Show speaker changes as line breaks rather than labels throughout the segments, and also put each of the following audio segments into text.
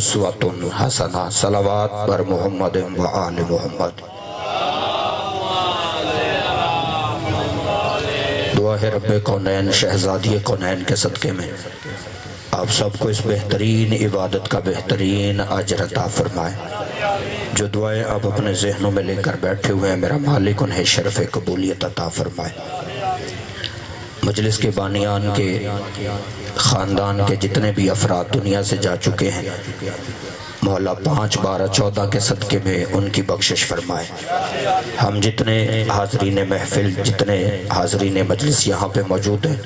اسوۃ حسنہ۔ صلوات بر محمد و آل محمد۔ دعا ہے رب کونین شہزادی کونین کے صدقے میں آپ سب کو اس بہترین عبادت کا بہترین اجر عطا فرمائے۔ جو دعائیں آپ اپنے ذہنوں میں لے کر بیٹھے ہوئے ہیں میرا مالک انہیں شرف قبولیت عطا فرمائے۔ مجلس کے بانیان کے خاندان کے جتنے بھی افراد دنیا سے جا چکے ہیں مولا 5 12 14 کے صدقے میں ان کی بخشش فرمائے۔ ہم جتنے حاضرین محفل جتنے حاضرین مجلس یہاں پہ موجود ہیں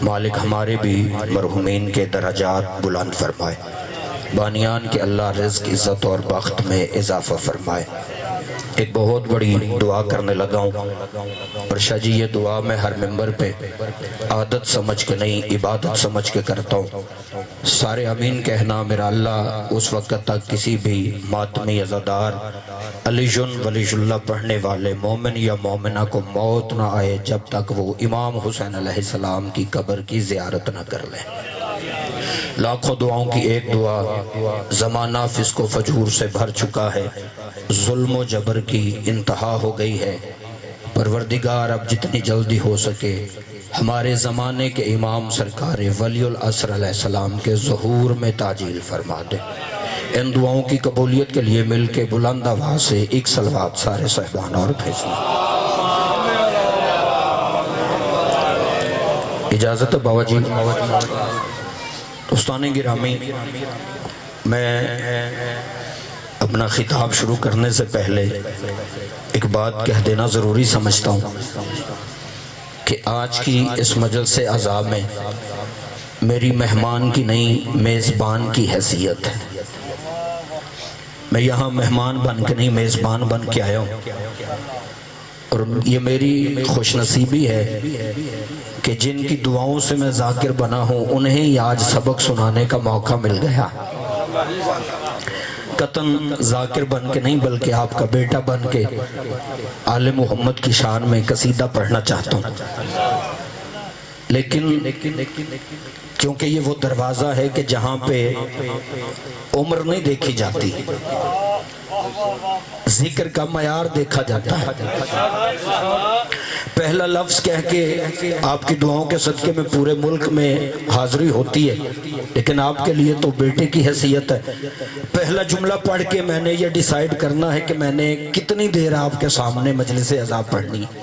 مالک ہمارے بھی مرحومین کے درجات بلند فرمائے۔ بانیان کے اللہ رزق عزت اور بخت میں اضافہ فرمائے۔ ایک بہت بڑی دعا کرنے لگا ہوں اور شاہ جی یہ دعا میں ہر ممبر پہ عادت سمجھ کے نہیں عبادت سمجھ کے کرتا ہوں۔ سارے امین کہنا میرا اللہ اس وقت تک کسی بھی ماتمی عزادار علی ولی اللہ پڑھنے والے مومن یا مومنہ کو موت نہ آئے جب تک وہ امام حسین علیہ السلام کی قبر کی زیارت نہ کر لیں۔ لاکھوں دعاؤں کی ایک دعا، زمانہ فسق و فجور سے بھر چکا ہے، ظلم و جبر کی انتہا ہو گئی ہے، پروردگار اب جتنی جلدی ہو سکے ہمارے زمانے کے امام سرکار ولی العصر علیہ السلام کے ظہور میں تعجیل فرما دے۔ ان دعاؤں کی قبولیت کے لیے مل کے بلند آواز سے ایک صلوات سارے صاحبان اور بھیجنا۔ اجازت ہے بابا جی؟ دوستان گرامی، میں اپنا خطاب شروع کرنے سے پہلے ایک بات کہہ دینا ضروری سمجھتا ہوں کہ آج کی اس مجلس عزا میں میری مہمان کی نہیں میزبان کی حیثیت ہے۔ میں یہاں مہمان بن کے نہیں میزبان بن کے آیا ہوں، اور یہ میری خوش نصیبی ہے کہ جن کی دعاؤں سے میں ذاکر بنا ہوں انہیں ہی آج سبق سنانے کا موقع مل گیا۔ قطن ذاکر بن کے نہیں بلکہ آپ کا بیٹا بن کے آل محمد کی شان میں قصیدہ پڑھنا چاہتا ہوں، لیکن کیونکہ یہ وہ دروازہ ہے کہ جہاں پہ عمر نہیں دیکھی جاتی، ذکر کا معیار دیکھا جاتا ہے۔ پہلا لفظ کہہ کے آپ کی دعاؤں کے صدقے میں پورے ملک میں حاضری ہوتی ہے، لیکن آپ کے لیے تو بیٹے کی حیثیت ہے۔ پہلا جملہ پڑھ کے میں نے یہ ڈیسائیڈ کرنا ہے کہ میں نے کتنی دیر آپ کے سامنے مجلس عزا پڑھنی ہے۔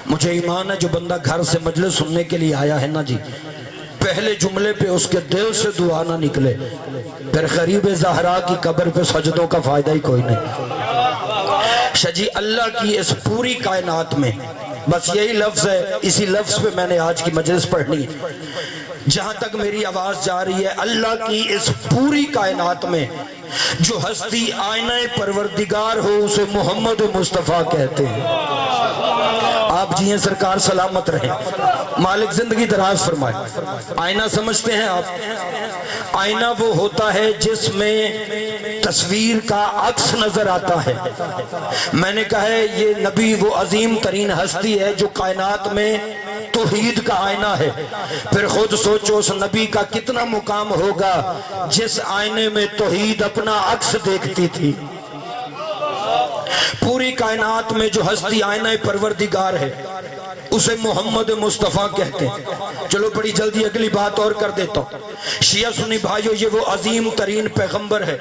مجھے ایمان ہے جو بندہ گھر سے مجلس سننے کے لیے آیا ہے نا جی، پہلے جملے پہ اس کے دل سے دعا نہ نکلے پھر غریب زہرا کی قبر پہ سجدوں کا فائدہ ہی کوئی نہیں۔ شاہ جی اللہ کی اس پوری کائنات میں بس یہی لفظ ہے، اسی لفظ پہ میں نے آج کی مجلس پڑھنی ہے۔ جہاں تک میری آواز جا رہی ہے اللہ کی اس پوری کائنات میں جو ہستی آئینہ پروردگار ہو اسے محمد مصطفیٰ کہتے ہیں۔ آپ جی ہیں سرکار سلامت رہیں، مالک زندگی دراز فرمائے۔ آئینہ سمجھتے ہیں آپ؟ آئینہ وہ ہوتا ہے جس میں تصویر کا عکس نظر آتا ہے۔ میں نے کہا ہے یہ نبی وہ عظیم ترین ہستی ہے جو کائنات میں توحید کا آئینہ ہے، پھر خود سوچو اس نبی کا کتنا مقام ہوگا جس آئینے میں توحید اپنا عکس دیکھتی تھی۔ پوری کائنات میں جو ہستی آئینہ پروردگار ہے اسے محمد مصطفیٰ کہتے ہیں۔ چلو بڑی جلدی اگلی بات اور کر دیتا ہوں۔ شیعہ سنی بھائیو، یہ وہ عظیم ترین پیغمبر ہے،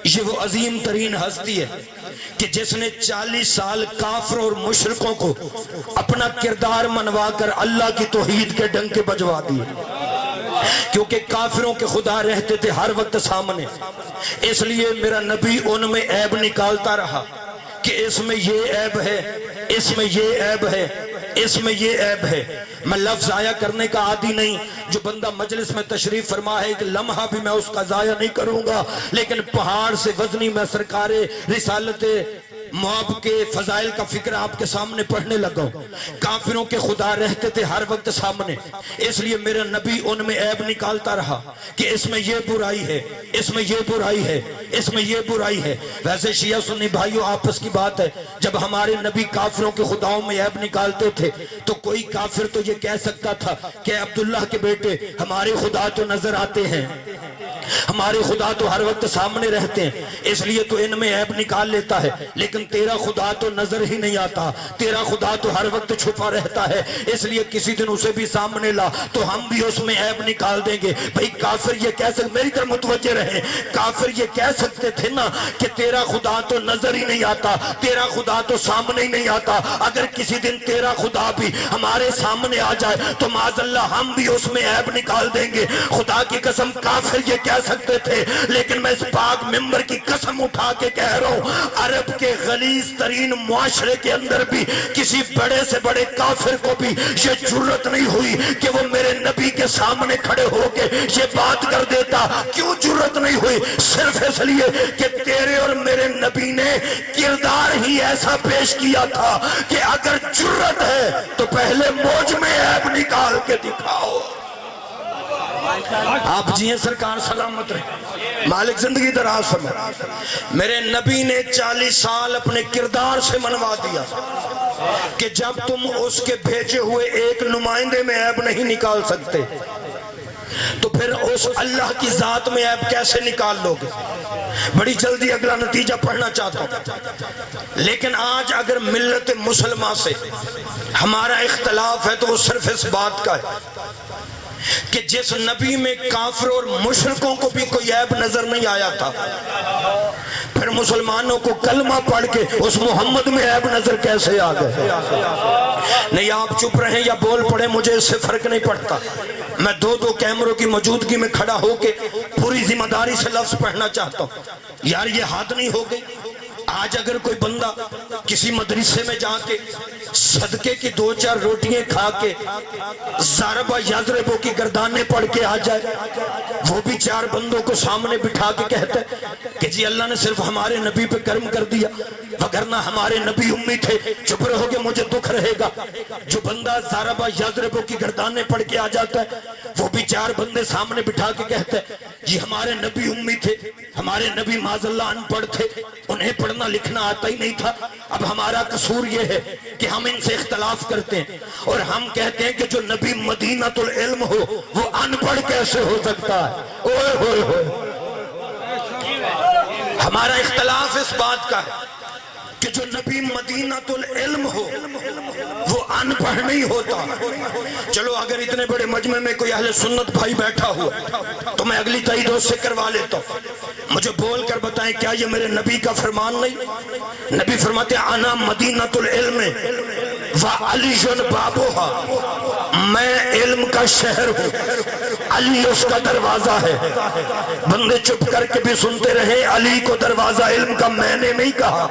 یہ وہ عظیم ترین ہستی ہے کہ جس نے 40 سال کافروں اور مشرکوں کو اپنا کردار منوا کر اللہ کی توحید کے ڈنکے بجوا دیے، کیونکہ کافروں کے خدا رہتے تھے ہر وقت سامنے، اس لیے میرا نبی ان میں عیب نکالتا رہا کہ اس میں یہ عیب ہے، اس میں یہ عیب ہے، اس میں یہ عیب ہے۔ میں لفظ ضائع کرنے کا عادی نہیں، جو بندہ مجلس میں تشریف فرما ہے ایک لمحہ بھی میں اس کا ضائع نہیں کروں گا، لیکن پہاڑ سے وزنی میں سرکار رسالت معاب کے فضائل کا فکر آپ کے سامنے پڑھنے لگا ہوں۔ کافروں کے خدا رہتے تھے ہر وقت سامنے، اس لیے میرا نبی ان میں عیب نکالتا رہا کہ اس میں یہ برائی ہے، اس میں یہ برائی ہے، اس میں یہ برائی ہے۔ ویسے شیعہ سنی بھائیوں آپس کی بات ہے، جب ہمارے نبی کافروں کے خداؤں میں عیب نکالتے تھے تو کوئی کافر تو یہ کہہ سکتا تھا کہ عبداللہ کے بیٹے ہمارے خدا تو نظر آتے ہیں، ہمارے خدا تو ہر وقت سامنے رہتے ہیں اس لیے تو ان میں عیب نکال لیتا ہے، لیکن تیرا خدا تو نظر ہی نہیں آتا، تیرا خدا تو ہر وقت چھپا رہتا ہے، اس لیے کسی دن اسے بھی سامنے لا تو ہم بھی اس میں عیب نکال دیں گے۔ بھئی کافر یہ کہہ سکتے، میری طرف متوجہ رہیں، کافر یہ کہہ سکتے تھے نا کہ تیرا خدا تو نظر ہی نہیں آتا، تیرا خدا تو سامنے ہی نہیں آتا۔ اگر کسی دن تیرا خدا بھی ہمارے سامنے آ جائے تو معاذ اللہ ہم بھی اس میں عیب نکال دیں گے۔ خدا کی قسم کافر یہ کہہ سکتے تھے، لیکن میں اس پاک ممبر کی قسم اٹھا کے کہہ رہا ہوں، عرب کے غلیظ ترین معاشرے کے اندر بھی کسی بڑے سے بڑے کافر کو بھی یہ جرت نہیں ہوئی کہ وہ میرے نبی کے سامنے کھڑے ہو کے یہ بات کر دیتا۔ کیوں جرت نہیں ہوئی؟ صرف اس لیے کہ تیرے اور میرے نبی نے کردار ہی ایسا پیش کیا تھا کہ اگر جرت ہے تو پہلے موج میں عیب نکال کے دکھاؤ۔ آپ جیئے سرکار سلامت رہے، مالک زندگی دراز فرمائے۔ میرے نبی نے 40 سال اپنے کردار سے منوا دیا کہ جب تم اس کے بھیجے ہوئے ایک نمائندے میں عیب نہیں نکال سکتے تو پھر اس اللہ کی ذات میں عیب کیسے نکال لوگے؟ بڑی جلدی اگلا نتیجہ پڑھنا چاہتا ہوں، لیکن آج اگر ملت مسلمہ سے ہمارا اختلاف ہے تو وہ صرف اس بات کا ہے کہ جس نبی میں کافر اور مشرکوں کو بھی کوئی عیب نظر نہیں آیا تھا، پھر مسلمانوں کو کلمہ پڑھ کے اس محمد میں عیب نظر کیسے آ گئے؟ نہیں آپ چپ رہیں یا بول پڑیں، مجھے اس سے فرق نہیں پڑتا۔ میں دو کیمروں کی موجودگی میں کھڑا ہو کے پوری ذمہ داری سے لفظ پڑھنا چاہتا ہوں۔ یار یہ حد نہیں ہو گئی؟ آج اگر کوئی بندہ کسی مدرسے میں جا کے صدقے کی 2-4 روٹیاں کھا کے ضربہ یضربو کی گردانے پڑھ کے آ جائے، وہ بھی 4 بندوں کو سامنے بٹھا کے کہتا ہے کہ جی اللہ نے صرف ہمارے نبی پہ کرم کر دیا، وگرنہ ہمارے نبی امی تھے، چپ رہو گے مجھے دکھ رہے گا۔ جو بندہ ضربہ یضربو کی گردانے پڑھ کے آ جاتا ہے وہ بھی 4 بندے سامنے بٹھا کے کہتا ہے جی ہمارے نبی امی تھے، ہمارے نبی معاذ اللہ ان پڑھ تھے، انہیں پڑھنا لکھنا آتا ہی نہیں تھا۔ اب ہمارا قصور یہ ہے کہ ہم ان سے اختلاف کرتے ہیں اور ہم کہتے ہیں کہ جو نبی مدینۃ العلم ہو وہ ان پڑھ کیسے ہو سکتا ہے؟ اوئے ہوئے ہوئے، ہمارا اختلاف اس بات کا ہے کہ جو نبی مدینۃ العلم ہو وہ ان پڑھ نہیں ہوتا۔ چلو اگر اتنے بڑے مجمع میں کوئی اہل سنت بھائی بیٹھا ہوا تو میں اگلی تائید اس سے کروا لیتا ہوں، مجھے بول کر بتائیں کیا یہ میرے نبی کا فرمان نہیں؟ نبی فرماتے ہیں انا مدینۃ العلم وعلی بابوہا، میں علم کا شہر ہوں، علی اس کا دروازہ ہے۔ بندے چپ کر کے بھی سنتے رہے، علی کو دروازہ علم کا میں نے نہیں کہا،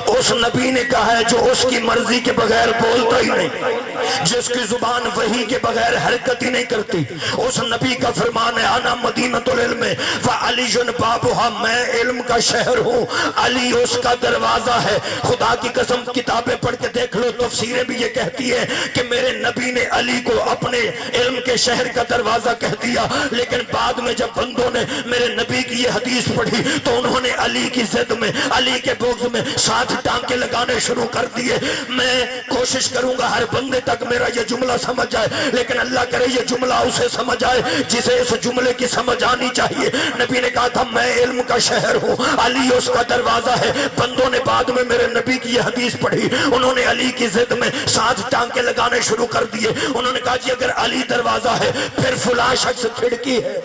اس نبی نے کہا ہے جو اس کی مرضی کے بغیر بولتا ہی نہیں، جس کی زبان وحی کے بغیر حرکت ہی نہیں کرتی، اس نبی کا فرمان ہے انا مدینۃ العلم وعلی بابوہا، میں علم کا شہر ہوں، علی اس کا دروازہ ہے۔ خدا کی قسم کتابیں پڑھ کے دیکھ لو، تفسیریں بھی یہ کہتی ہے کہ میرے نبی نے علی کو اپنے علم کے شہر کا دروازہ کہہ دیا، لیکن بعد میں جب بندوں نے میرے نبی کی یہ حدیث پڑھی تو انہوں نے علی کی ضد میں، علی کے بغض میں 7 ٹانکے لگانے شروع کر دیے۔ میں کوشش کروں گا ہر بندے تک میرا یہ جملہ سمجھ جائے، لیکن اللہ کرے یہ جملہ اسے سمجھ آئے جسے اس جملے کی سمجھ آنی چاہیے۔ نبی نے کہا تھا میں علم کا شہر ہوں، علی اس کا دروازہ ہے۔ بندوں نے بعد میں میرے نبی کی یہ حدیث پڑھی، انہوں نے علی کی ضد میں 7 ٹانکے لگانے شروع کر دیے۔ انہوں نے کہا جی اگر علی دروازہ ہے پھر فلاں شخص کھڑکی ہے،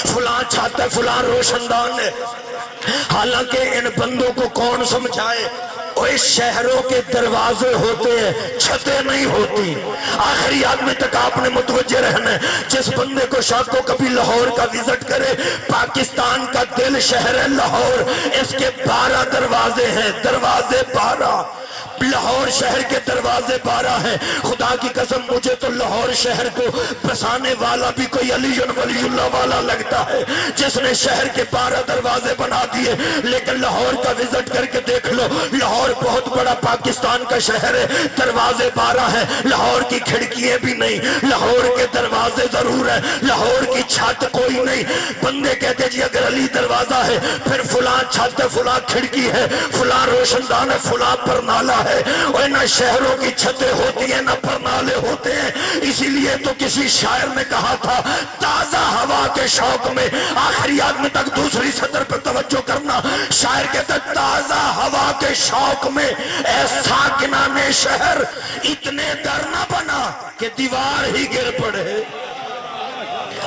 فلاں چھت ہے، فلاں روشندان ہے۔ حالانکہ ان بندوں کو کون سمجھائے؟ اس شہروں کے دروازے ہوتے ہیں، چھتیں نہیں ہوتی۔ آخری آدمی تک آپ نے متوجہ رہنا ہے۔ جس بندے کو شاہ کو کبھی لاہور کا وزٹ کرے، پاکستان کا دل شہر ہے لاہور، اس کے 12 دروازے ہیں، دروازے 12۔ لاہور شہر کے دروازے 12 ہیں۔ خدا کی قسم مجھے تو لاہور شہر کو بسانے والا بھی کوئی علی ولی اللہ والا لگتا ہے جس نے شہر کے 12 دروازے بنا دیے۔ لیکن لاہور کا وزٹ کر کے دیکھ لو، لاہور لاہور بہت بڑا پاکستان کا شہر ہے، دروازے 12 ہیں، لاہور کی کھڑکیاں بھی نہیں، لاہور کے دروازے ضرور ہیں، لاہور کی چھت کوئی نہیں۔ بندے کہتے جی اگر علی دروازہ ہے پھر فلاں چھت ہے، فلاں کھڑکی ہے، فلاں روشن دان ہے، فلاں پرنالہ ہے۔ اور نہ شہروں کی چھتیں ہوتی ہیں نہ پرنالے ہوتے ہیں، اسی لیے تو کسی شاعر نے کہا تھا تازہ ہوا کے شوق میں، آخریات میں تک دوسری سطر پر توجہ کرنا، شاعر کہتا ہے تازہ ہوا کے شوق میں اے ساکنان شہر اتنے در نہ بنا کہ دیوار ہی گر پڑے۔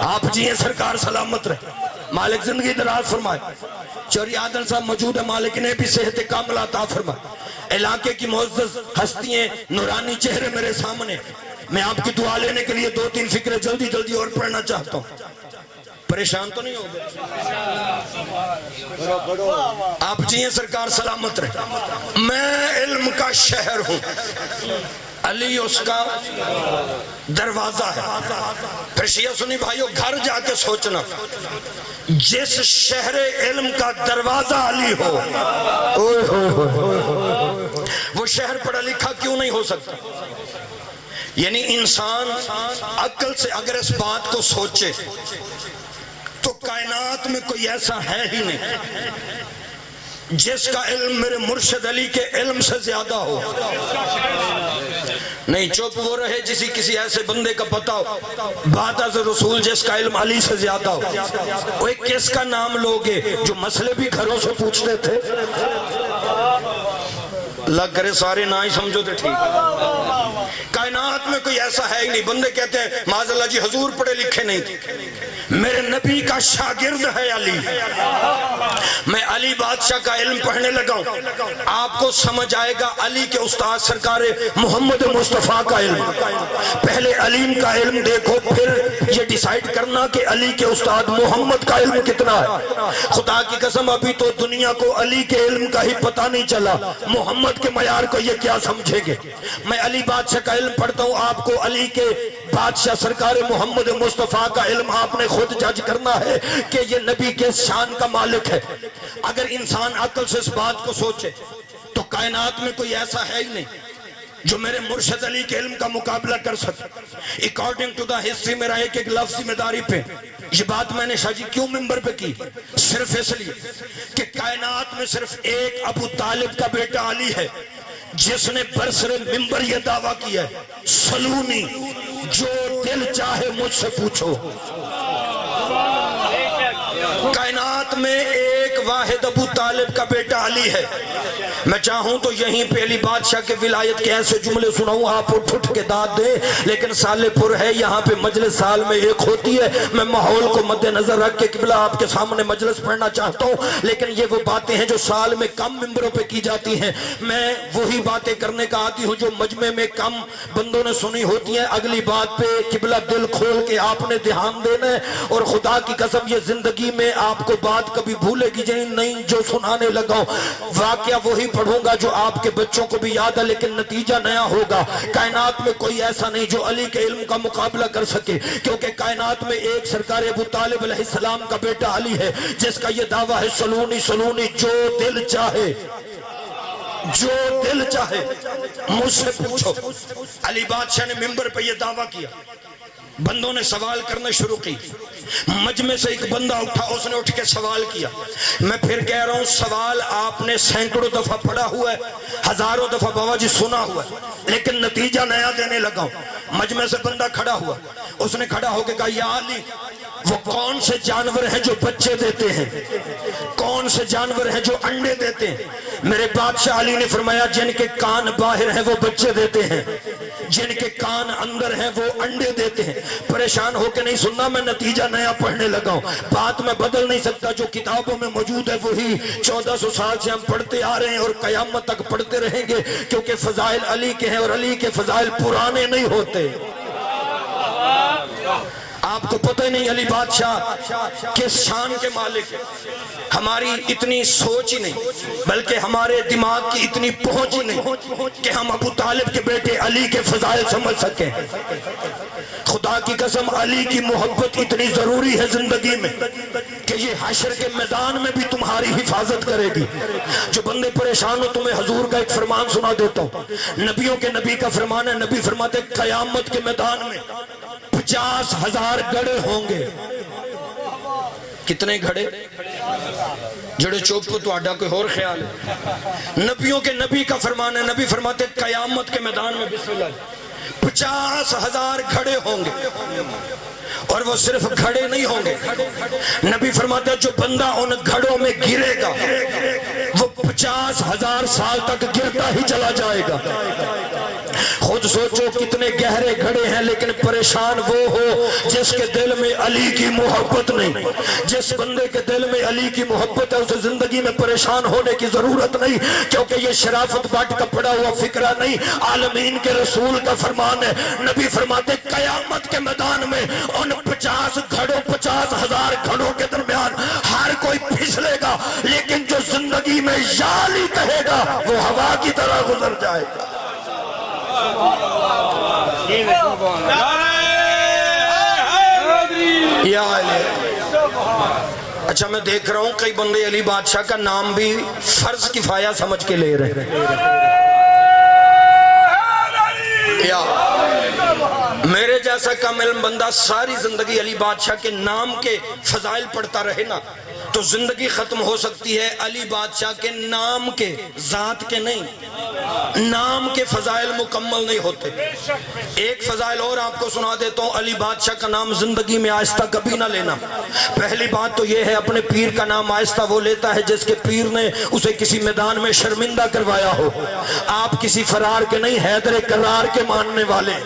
آپ جی ہیں سرکار سلامت رہے، مالک زندگی دراز فرمائے۔ چوری عادل صاحب موجود ہے، مالک نے بھی صحت کاملہ عطا فرمائے۔ علاقے کی معزز ہستیاں، نورانی چہرے میرے سامنے، میں آپ کی دعا لینے کے لیے 2-3 فکریں جلدی اور پڑھنا چاہتا ہوں۔ پریشان تو نہیں ہو گئے؟ آپ جی ہیں سرکار سلامت رہے۔ میں علم کا شہر ہوں، علی اس کا دروازہ ہے۔ پھر شیعہ سنی بھائیو گھر جا کے سوچنا، جس شہر علم کا دروازہ علی ہو وہ شہر پڑھا لکھا کیوں نہیں ہو سکتا؟ یعنی انسان عقل سے اگر اس بات کو سوچے تو کائنات میں کوئی ایسا ہے ہی نہیں جس کا علم میرے مرشد علی کے علم سے زیادہ ہو۔ نہیں، چپ وہ رہے جسی کسی ایسے بندے کا پتہ ہو بعد از رسول جس کا علم علی سے زیادہ ہو۔ وہ ایک کس کا نام لوگے جو مسئلے بھی گھروں سے پوچھتے تھے؟ لگ کرے سارے نہ ہی سمجھو تھے ٹھیک۔ کائنات میں کوئی ایسا ہے ہی نہیں۔ بندے کہتے ہیں معاذ اللہ جی حضور پڑھے لکھے نہیں، میرے نبی کا شاگرد ہے علی، میں علی بادشاہ کا علم پڑھنے لگا ہوں۔ آپ کو سمجھ آئے گا علی کے استاد سرکار محمد مصطفیٰ کا علم۔ پہلے علیم کا علم دیکھو، پھر یہ ڈیسائیڈ کرنا کہ علی کے استاد محمد کا علم کتنا ہے۔ خدا کی قسم ابھی تو دنیا کو علی کے علم کا ہی پتہ نہیں چلا، محمد کے معیار کو یہ کیا سمجھے گے۔ میں علی بادشاہ کا علم پڑھتا ہوں، آپ کو علی کے بادشاہ سرکار محمد مصطفیٰ کا علم آپ نے خود جج کرنا ہے کہ یہ نبی کے شان کا مالک ہے۔ اگر انسان عقل سے اس بات کو سوچے تو کائنات میں کوئی ایسا ہے ہی نہیں جو میرے مرشد علی کے علم کا مقابلہ کر سکے۔ اکارڈنگ ٹو دا ہسٹری میرا ایک لفظ ذمہ داری پہ یہ بات میں نے شاہ جی کیوں ممبر پہ کی؟ صرف اس لیے کہ کائنات میں صرف ایک ابو طالب کا بیٹا علی ہے جس نے برسر ممبر یہ دعویٰ کیا ہے، سلونی جو دل چاہے مجھ سے پوچھو۔ کائنات میں ایک واحد ابو طالب کا بیٹا علی ہے۔ میں چاہوں تو یہیں پہ علی بادشاہ کے ولایت کے ایسے جملے سناؤں، آپ اٹھ کے داد دیں، لیکن سال پر ہے، یہاں پہ مجلس سال میں ایک ہوتی ہے۔ میں ماحول کو مد نظر رکھ کے قبلہ آپ کے سامنے مجلس پڑھنا چاہتا ہوں، لیکن یہ وہ باتیں ہیں جو سال میں کم ممبروں پہ کی جاتی ہیں۔ میں وہی باتیں کرنے کا عادی ہوں جو مجمع میں کم بندوں نے سنی ہوتی ہیں۔ اگلی بات پہ قبلہ دل کھول کے آپ نے دھیان دینا ہے، اور خدا کی قسم یہ زندگی میں آپ کو بات کبھی بھولے گی نہیں جو سنانے لگا ہوں۔ واقعہ وہی پڑھوں گا جو آپ کے بچوں کو بھی یاد ہے، لیکن نتیجہ نیا ہوگا۔ کائنات میں کوئی ایسا نہیں جو علی کے علم کا مقابلہ کر سکے، کیونکہ کائنات میں ایک سرکار ابو طالب علیہ السلام کا بیٹا علی ہے جس کا یہ دعویٰ ہے سلونی سلونی جو دل چاہے مجھ سے پوچھو۔ علی بادشاہ نے ممبر پہ یہ دعویٰ کیا، بندوں نے سوال کرنے شروع کی۔ مجمع سے ایک بندہ اٹھا، اس نے اٹھ کے سوال کیا۔ میں پھر کہہ رہا ہوں سوال آپ نے سینکڑوں دفعہ پڑھا ہوا ہے، ہزاروں دفعہ بابا جی سنا ہوا ہے، لیکن نتیجہ نیا دینے لگا ہوں۔ مجمع سے بندہ کھڑا ہوا، اس نے کھڑا ہو کے کہا یا علی وہ کون سے جانور ہیں جو بچے دیتے ہیں، کون سے جانور ہیں جو انڈے دیتے ہیں؟ میرے بادشاہ علی نے فرمایا جن کے کان باہر ہیں وہ بچے دیتے ہیں، جن کے کان اندر ہیں وہ انڈے دیتے ہیں۔ پریشان ہو کے نہیں سننا، میں نتیجہ نیا پڑھنے لگا ہوں، بات میں بدل نہیں سکتا، جو کتابوں میں موجود ہے وہی 1400 سال سے ہم پڑھتے آ رہے ہیں اور قیامت تک پڑھتے رہیں گے، کیونکہ فضائل علی کے ہیں اور علی کے فضائل پرانے نہیں ہوتے۔ آپ کو پتہ ہی نہیں علی بادشاہ کس شان کے مالک ہے۔ ہماری اتنی سوچ ہی نہیں، بلکہ ہمارے دماغ کی اتنی پہنچ ہی نہیں کہ ہم ابو طالب کے بیٹے علی کے فضائل سمجھ سکیں۔ خدا کی قسم علی کی محبت اتنی ضروری ہے زندگی میں کہ یہ حشر کے میدان میں بھی تمہاری حفاظت کرے گی. جو بندے پریشان ہو تمہیں حضور کا ایک فرمان سنا دیتا ہوں. نبیوں کے نبی کا فرمان ہے. نبی فرماتے قیامت کے میدان میں 50,000 گڑھے ہوں گے. کتنے گھڑے؟ جڑے چوپ تو آڈا کوئی اور خیال ہے. نبیوں کے نبی کا فرمان ہے. نبی فرماتے قیامت کے میدان میں بسم اللہ 50,000 گھڑے ہوں گے. اور وہ صرف گھڑے نہیں ہوں گے. نبی فرماتے ہیں جو بندہ ان گھڑوں میں گرے گا وہ 50,000 سال تک گرتا ہی چلا جائے گا. خود سوچو کتنے گہرے گھڑے ہیں، لیکن پریشان وہ ہو جس کے دل میں علی کی محبت نہیں. جس بندے کے دل میں علی کی محبت ہے اسے زندگی میں پریشان ہونے کی ضرورت نہیں، کیونکہ یہ شرافت باٹ کا پڑا ہوا فکرہ نہیں، عالمین کے رسول کا فرمان ہے. نبی فرماتے قیامت کے میدان میں ان 50,000 گھڑوں کے درمیان ہر کوئی پھسلے گا، لیکن جو زندگی میں یا علی کہے گا وہ ہوا کی طرح گزر جائے گا. یا علی. اچھا میں دیکھ رہا ہوں کئی بندے علی بادشاہ کا نام بھی فرض کفایہ سمجھ کے لے رہے ہیں. یا میرے جیسا کم علم بندہ ساری زندگی علی بادشاہ کے نام کے فضائل پڑھتا رہے نا تو زندگی ختم ہو سکتی ہے. علی بادشاہ کے نام کے، ذات کے نہیں، نام کے فضائل مکمل نہیں ہوتے. ایک فضائل اور آپ کو سنا دیتا ہوں. علی بادشاہ کا نام زندگی میں آہستہ کبھی نہ لینا. پہلی بات تو یہ ہے اپنے پیر کا نام آہستہ وہ لیتا ہے جس کے پیر نے اسے کسی میدان میں شرمندہ کروایا ہو. آپ کسی فرار کے نہیں، حیدر کرار کے ماننے والے.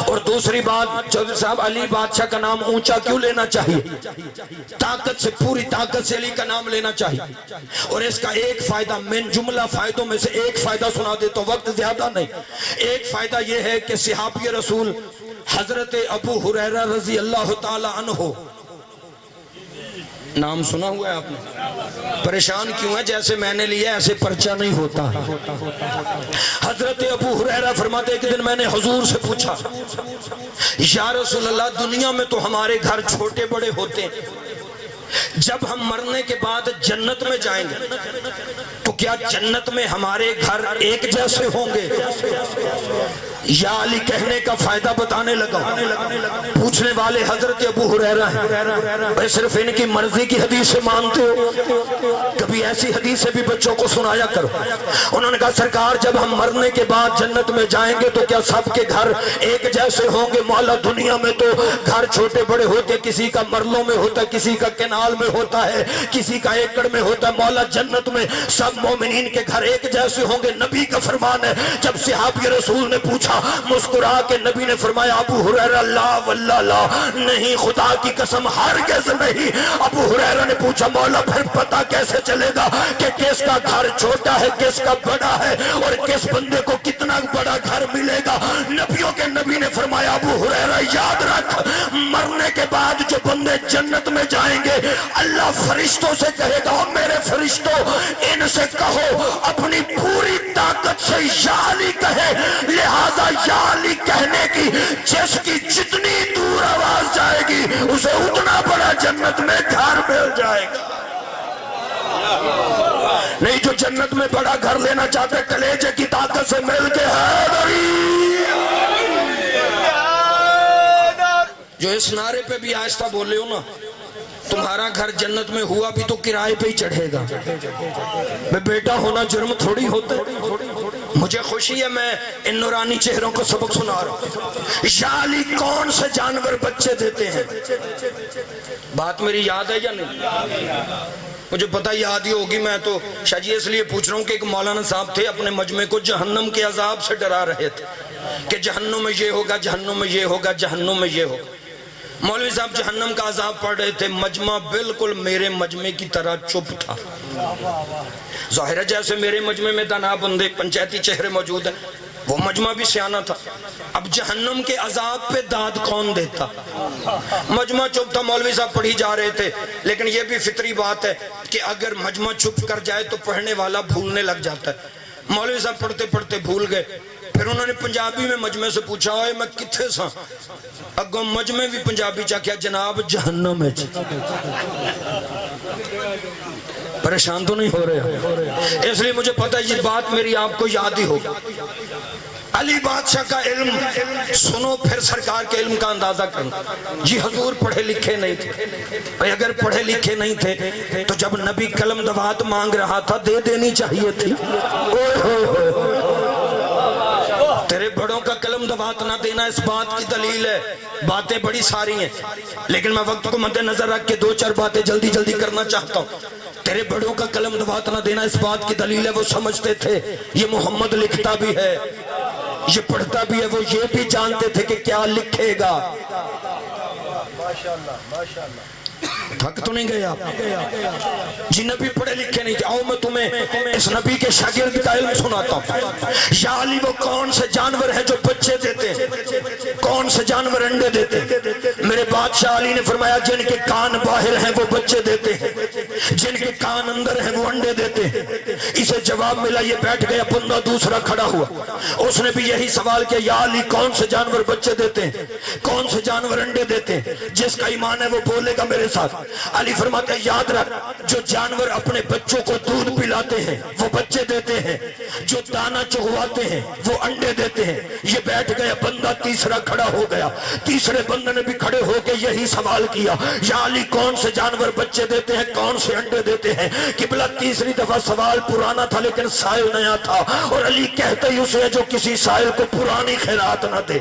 اور دوسری بات چودھری صاحب علی بادشاہ کا نام اونچا کیوں لینا چاہیے؟ طاقت سے، پوری طاقت سے علی کا نام لینا چاہیے. اور اس کا ایک فائدہ، من جملہ فائدوں میں سے ایک فائدہ سنا دیتا ہوں، وقت زیادہ نہیں. ایک فائدہ یہ ہے کہ صحابی رسول حضرت ابو ہریرہ رضی اللہ تعالی عنہ، نام سنا ہوا ہے آپ نے؟ پریشان کیوں ہے؟ جیسے میں نے لیا ایسے پرچہ نہیں ہوتا. حضرت ابو ہریرہ فرماتے کہ دن میں نے حضور سے پوچھا یا رسول اللہ دنیا میں تو ہمارے گھر چھوٹے بڑے ہوتے ہیں، جب ہم مرنے کے بعد جنت میں جائیں گے تو کیا جنت میں ہمارے گھر ایک جیسے ہوں گے؟ یا علی کہنے کا فائدہ بتانے لگا. پوچھنے والے حضرت ابو ہریرہ ہیں. صرف ان کی مرضی کی حدیث سے مانتے ہو؟ کبھی ایسی حدیث سے بھی بچوں کو سنایا کرو. انہوں نے کہا سرکار جب ہم مرنے کے بعد جنت میں جائیں گے تو کیا سب کے گھر ایک جیسے ہوں گے؟ مولا دنیا میں تو گھر چھوٹے بڑے ہوتے، کسی کا مرلوں میں ہوتا ہے، کسی کا کنال میں ہوتا ہے، کسی کا ایکڑ میں ہوتا ہے. مولا جنت میں سب مومنین کے گھر ایک جیسے ہوں گے. نبی کا فرمان ہے. جب صحابی رسول نے پوچھا مسکرا کے نبی نے فرمایا ابو ہریرہ لا واللہ لا، نہیں خدا کی قسم ہرگز نہیں. ابو ہریرہ نے پوچھا مولا پھر پتہ کیسے چلے گا کہ کس کا گھر چھوٹا ہے کس کا بڑا ہے اور کس بندے کو کتنا بڑا گھر ملے گا؟ نبیوں کے نبی نے فرمایا ابو ہریرہ یاد رکھ مرنے کے بعد جو بندے جنت میں جائیں گے اللہ فرشتوں سے کہے گا میرے فرشتوں ان سے کہو اپنی پوری طاقت سے یا علی کہے، لہذا یا علی کہنے کی جس کی جتنی دور آواز جائے گی اسے اتنا بڑا جنت میں گھر مل جائے گا. نہیں جو جنت میں بڑا گھر لینا چاہتے کلیجے کی طاقت سے مل کے حیدری، جو اس نعرے پہ بھی آہستہ بولے ہو نا تمہارا گھر جنت میں ہوا بھی تو کرائے پہ ہی چڑھے گا. بیٹا ہونا جرم تھوڑی ہوتا ہے. مجھے خوشی ہے میں ان نورانی چہروں کو سبق سنا رہا ہوں. یا علی کون سے جانور بچے دیتے ہیں؟ بات میری یاد ہے یا نہیں؟ مجھے پتہ یاد ہی ہوگی. میں تو شاید اس لیے پوچھ رہا ہوں کہ ایک مولانا صاحب تھے اپنے مجمع کو جہنم کے عذاب سے ڈرا رہے تھے کہ جہنم میں یہ ہوگا، جہنم میں یہ ہوگا، جہنم میں یہ ہوگا. مولوی صاحب جہنم کا عذاب پڑھ رہے تھے، مجمع بالکل میرے مجمع کی طرح چپ تھا. ظاہر ہے جیسے میرے مجمع میں دانا بندے پنچایتی چہرے موجود ہیں، وہ مجمع بھی سیانہ تھا. اب جہنم کے عذاب پہ داد کون دیتا؟ مجمع چپ تھا، مولوی صاحب پڑھی جا رہے تھے. لیکن یہ بھی فطری بات ہے کہ اگر مجمع چپ کر جائے تو پڑھنے والا بھولنے لگ جاتا ہے. مولوی صاحب پڑھتے پڑھتے بھول گئے.
پھر انہوں نے پنجابی میں مجمع سے پوچھا ہوئے میں کتھے سا اگوں مجمع بھی پنجابی چاہ کیا جناب جہنم ہے پریشان تو نہیں ہو رہے اس لیے مجھے پتہ ہے یہ بات میری آپ کو یاد ہی ہوگا علی بادشاہ کا علم سنو پھر سرکار کے علم کا اندازہ کرنا جی حضور پڑھے لکھے نہیں تھے اگر پڑھے لکھے نہیں تھے تو جب نبی قلم دوات مانگ رہا تھا دے دینی چاہیے تھی تیرے بڑوں کا قلم دوات نہ دینا اس بات کی دلیل ہے باتیں بڑی ساری ہیں لیکن میں وقت کو مد نظر رکھ کے 2-4 باتیں جلدی جلدی کرنا چاہتا ہوں تیرے بڑوں کا قلم دوات نہ دینا اس بات کی دلیل ہے وہ سمجھتے تھے یہ محمد لکھتا بھی ہے یہ پڑھتا بھی ہے وہ یہ بھی جانتے تھے کہ کیا لکھے گا تھک تو نہیں گئے آپ جی نبی پڑھے لکھے نہیں تھے آؤ میں تمہیں اس نبی کے شاگرد کا علم سناتا ہوں یا علی وہ کون سے جانور ہیں جو بچے دیتے ہیں کون سے جانور انڈے دیتے ہیں میرے بادشاہ علی نے فرمایا جن کے کان باہر ہیں وہ بچے دیتے ہیں جن کے کان اندر ہیں وہ انڈے دیتے ہیں اسے جواب ملا یہ بیٹھ گیا بندہ دوسرا کھڑا ہوا اس نے بھی یہی سوال کیا یا علی کون سے جانور بچے دیتے ہیں کون سے جانور انڈے دیتے ہیں جس کا ایمان ہے وہ بولے گا میرے ساتھ علی فرماتے ہیں یاد رکھ جو جانور اپنے بچوں کو دودھ پلاتے ہیں وہ بچے دیتے ہیں جو دانہ چغواتے ہیں وہ انڈے دیتے ہیں یہ بیٹھ گیا بندہ تیسرا کھڑا ہو گیا تیسرے بندے نے بھی کھڑے ہو کے یہی سوال کیا یا علی کون سے جانور بچے دیتے ہیں کون سے انڈے دیتے ہیں قبلہ تیسری دفعہ سوال پرانا تھا لیکن سائل نیا تھا اور علی کہتے ہی اسے جو کسی سائل کو پرانی خیرات نہ دے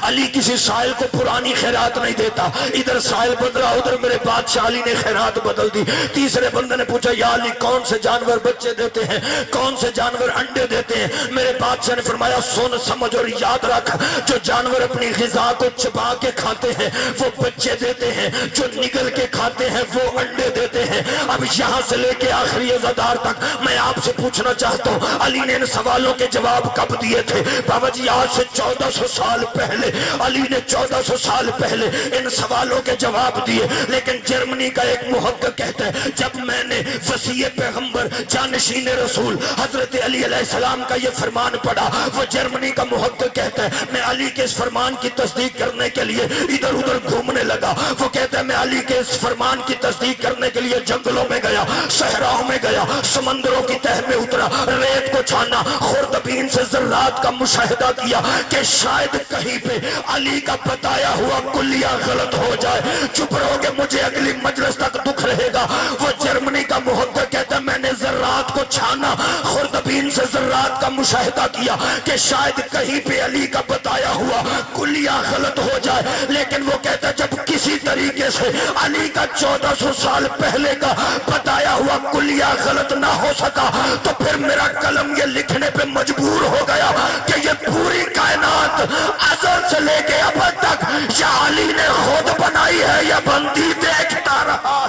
علی کسی سائل کو پرانی خیرات نہیں دیتا ادھر سائل بدلا ادھر میرے بادشاہ علی نے خیرات بدل دی تیسرے بندے نے پوچھا یا علی کون سے جانور بچے دیتے ہیں کون سے جانور انڈے دیتے ہیں میرے بادشاہ نے فرمایا سن سمجھ اور یاد رکھ جو جانور اپنی غذا کو چبا کے کھاتے ہیں وہ بچے دیتے ہیں جو نگل کے کھاتے ہیں وہ انڈے دیتے ہیں اب یہاں سے لے کے آخری ازادار تک میں آپ سے پوچھنا چاہتا ہوں علی نے ان سوالوں کے جواب کب دیے تھے بابا جی آج سے 1400 سال پہلے علی نے 1400 سال پہلے ان سوالوں کے جواب دیے لیکن جرمنی کا ایک محقق کہتا ہے جب میں نے وصی پیغمبر جانشین رسول حضرت علی علیہ السلام کا یہ فرمان پڑھا وہ جرمنی کا محقق کہتا ہے میں علی کے اس فرمان کی تصدیق کرنے کے لیے ادھر ادھر گھومنے لگا وہ کہتا ہے میں علی کے اس فرمان کی تصدیق کرنے کے لیے جنگلوں میں گیا صحراؤں میں گیا سمندروں کی تہ میں اترا ریت کو چھانا خوردبین سے ذرات کا مشاہدہ کیا کہ شاید کہیں پہ علی کا بتایا ہوا کلیہ غلط ہو جائے چپ رہو گے مجھے اگلی مجلس تک دکھ رہے گا وہ جرمنی کا محقق کہتا ہے میں نے ذرات کو چھانا خوردبین سے ذرات کا مشاہدہ کیا کہ شاید کہیں پہ علی کا بتایا ہوا کلیہ غلط ہو جائے لیکن وہ کہتا ہے جب کسی طریقے سے علی کا 1400 سال پہلے کا بتایا ہوا کلیہ غلط نہ ہو سکا تو پھر میرا قلم یہ لکھنے پہ مجبور ہو گیا کہ یہ پوری کائنات ازل سے لے کے اب تک یا علی نے خود بنائی ہے یا بندی دیکھتا رہا